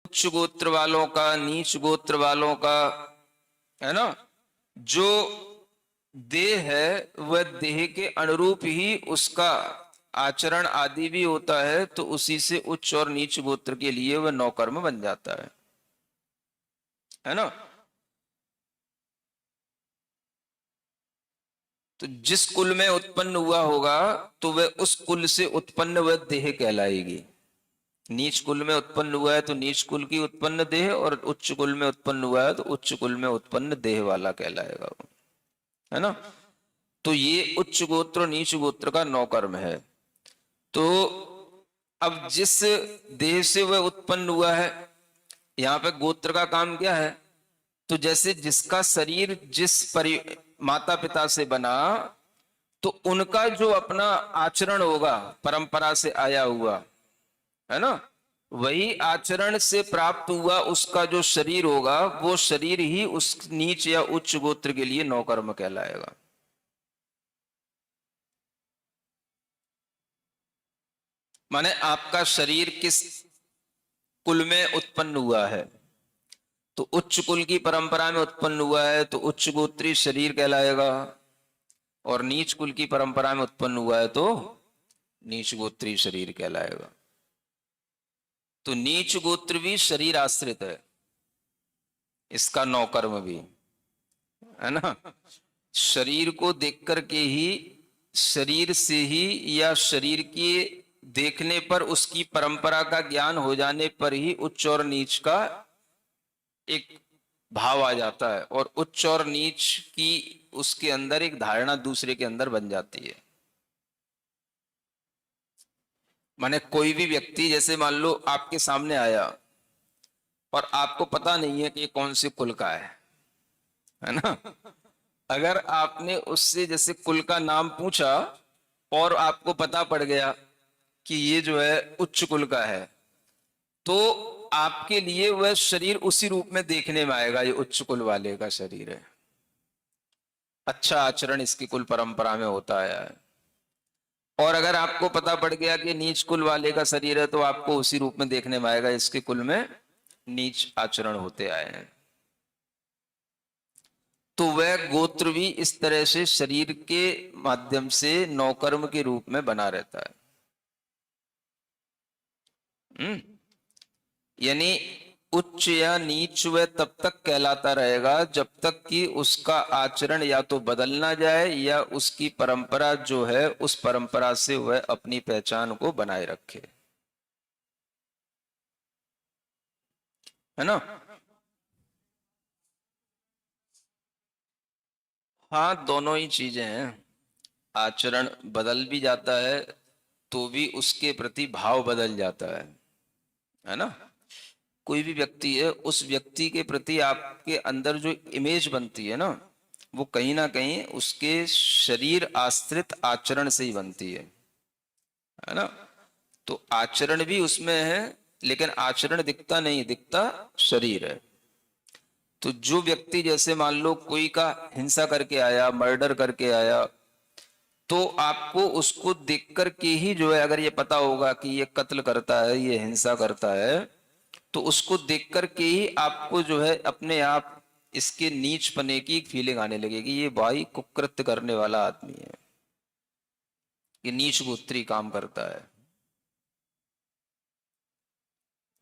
उच्च गोत्र वालों का, नीच गोत्र वालों का, है ना, जो देह है वह देह के अनुरूप ही उसका आचरण आदि भी होता है, तो उसी से उच्च और नीच गोत्र के लिए वह नौकर्म बन जाता है ना। तो जिस कुल में उत्पन्न हुआ होगा तो वह उस कुल से उत्पन्न वह देह कहलाएगी। नीच कुल में उत्पन्न हुआ है तो नीच कुल की उत्पन्न देह, और उच्च कुल में उत्पन्न हुआ है तो उच्च कुल में उत्पन्न देह वाला कहलाएगा वो, है ना। तो ये उच्च गोत्र और नीच गोत्र का नौकर्म है। तो अब जिस देह से वह उत्पन्न हुआ है, यहाँ पे गोत्र का काम क्या है, तो जैसे जिसका शरीर माता पिता से बना, तो उनका जो अपना आचरण होगा परंपरा से आया हुआ, है ना, वही आचरण से प्राप्त हुआ उसका जो शरीर होगा, वो शरीर ही उस नीच या उच्च गोत्र के लिए नौकर्म कहलाएगा। माने आपका शरीर किस कुल में उत्पन्न हुआ है, तो उच्च कुल की परंपरा में उत्पन्न हुआ है तो उच्च गोत्री शरीर कहलाएगा, और नीच कुल की परंपरा में उत्पन्न हुआ है तो नीच गोत्री शरीर कहलाएगा। तो नीच गोत्र भी शरीर आश्रित है, इसका नौकर्म भी, है ना। शरीर को देख करके ही, शरीर से ही, या शरीर के देखने पर, उसकी परंपरा का ज्ञान हो जाने पर ही उच्च और नीच का एक भाव आ जाता है, और उच्च और नीच की उसके अंदर एक धारणा दूसरे के अंदर बन जाती है। माने कोई भी व्यक्ति जैसे मान लो आपके सामने आया और आपको पता नहीं है कि कौन से कुल का है ना। अगर आपने उससे जैसे कुल का नाम पूछा और आपको पता पड़ गया कि ये जो है उच्च कुल का है, तो आपके लिए वह शरीर उसी रूप में देखने में आएगा, ये उच्च कुल वाले का शरीर है, अच्छा आचरण इसकी कुल परंपरा में होता है। और अगर आपको पता पड़ गया कि नीच कुल वाले का शरीर है, तो आपको उसी रूप में देखने में आएगा, इसके कुल में नीच आचरण होते आए हैं। तो वह गोत्र भी इस तरह से शरीर के माध्यम से नौकर्म के रूप में बना रहता है। यानी उच्च या नीच वह तब तक कहलाता रहेगा जब तक कि उसका आचरण या तो बदल ना जाए, या उसकी परंपरा जो है उस परंपरा से वह अपनी पहचान को बनाए रखे, है ना। हाँ, दोनों ही चीजें हैं। आचरण बदल भी जाता है तो भी उसके प्रति भाव बदल जाता है ना। कोई भी व्यक्ति है, उस व्यक्ति के प्रति आपके अंदर जो इमेज बनती है ना, वो कहीं ना कहीं उसके शरीर आश्रित आचरण से ही बनती है ना। तो आचरण भी उसमें है, लेकिन आचरण दिखता नहीं, दिखता शरीर है। तो जो व्यक्ति जैसे मान लो कोई का हिंसा करके आया, मर्डर करके आया, तो आपको उसको देख कर के ही जो है, अगर ये पता होगा कि ये कत्ल करता है, ये हिंसा करता है, तो उसको देख कर के ही आपको जो है अपने आप इसके नीच पने की एक फीलिंग आने लगेगी, ये भाई कुकृत्य करने वाला आदमी है, ये नीच गोत्री काम करता है।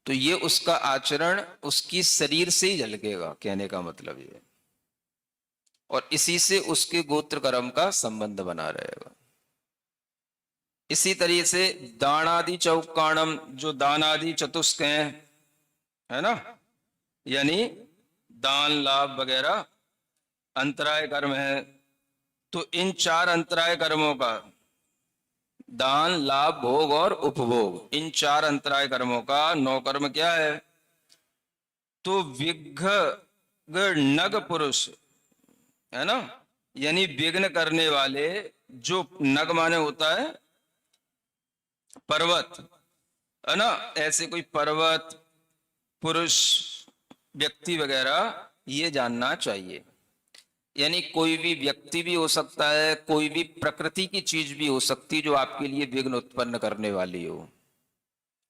तो ये उसका आचरण उसकी शरीर से ही झलकेगा, कहने का मतलब ये, और इसी से उसके गोत्र कर्म का संबंध बना रहेगा। इसी तरीके से दानादि चौकाणम, जो दानादि चतुष्क हैं, है ना, यानी दान लाभ वगैरह अंतराय कर्म है। तो इन चार अंतराय कर्मों का, दान लाभ भोग और उपभोग, इन चार अंतराय कर्मों का नौकर्म क्या है, तो विघ्न नग पुरुष, है ना, यानी विघ्न करने वाले, जो नग माने होता है पर्वत, है ना, ऐसे कोई पर्वत, पुरुष, व्यक्ति वगैरह, ये जानना चाहिए। यानी कोई भी व्यक्ति भी हो सकता है, कोई भी प्रकृति की चीज भी हो सकती जो आपके लिए विघ्न उत्पन्न करने वाली हो,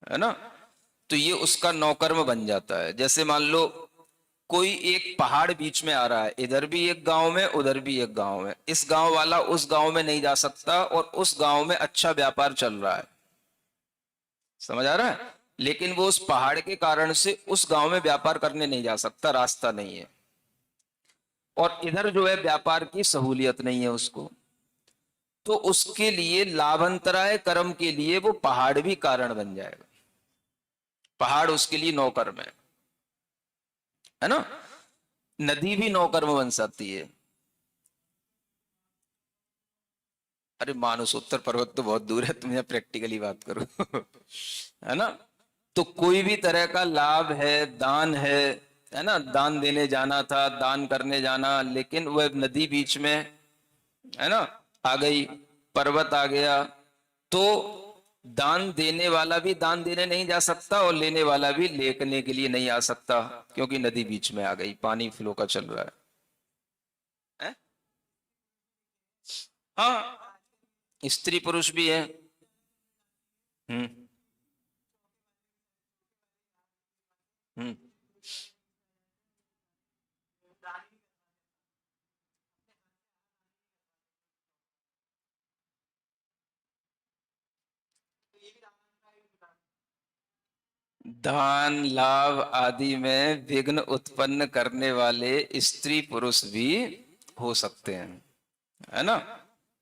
है ना। तो ये उसका नौकर्म बन जाता है। जैसे मान लो कोई एक पहाड़ बीच में आ रहा है, इधर भी एक गांव में उधर भी एक गांव में, इस गांव वाला उस गांव में नहीं जा सकता और उस गांव में अच्छा व्यापार चल रहा है, समझ आ रहा है, लेकिन वो उस पहाड़ के कारण से उस गांव में व्यापार करने नहीं जा सकता, रास्ता नहीं है, और इधर जो है व्यापार की सहूलियत नहीं है उसको, तो उसके लिए लाभांतराय कर्म के लिए वो पहाड़ भी कारण बन जाएगा, पहाड़ उसके लिए नौकर्म है ना। नदी भी नौकर्म बन सकती है। अरे मानस उत्तर पर्वत तो बहुत दूर है, तुम यहाँ प्रैक्टिकली बात करो है ना। तो कोई भी तरह का लाभ है, दान है ना, दान देने जाना था, दान करने जाना, लेकिन वह नदी बीच में है ना आ गई, पर्वत आ गया, तो दान देने वाला भी दान देने नहीं जा सकता और लेने वाला भी लेने के लिए नहीं आ सकता, क्योंकि नदी बीच में आ गई, पानी फ्लो का चल रहा है? हाँ, स्त्री पुरुष भी है। हम्म। हम्म। दान लाभ आदि में विघ्न उत्पन्न करने वाले स्त्री पुरुष भी हो सकते हैं, है ना।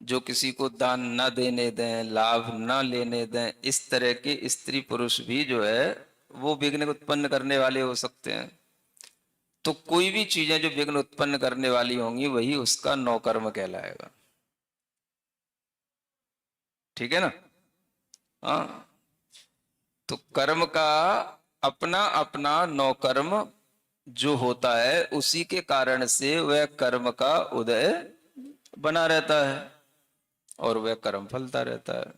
जो किसी को दान न देने दें, लाभ न लेने दें, इस तरह के स्त्री पुरुष भी जो है वो विघ्न उत्पन्न करने वाले हो सकते हैं। तो कोई भी चीजें जो विघ्न उत्पन्न करने वाली होंगी वही उसका नौकर्म कहलाएगा, ठीक है ना। हाँ, तो कर्म का अपना अपना नौकर्म जो होता है, उसी के कारण से वह कर्म का उदय बना रहता है और वह कर्म फलता रहता है।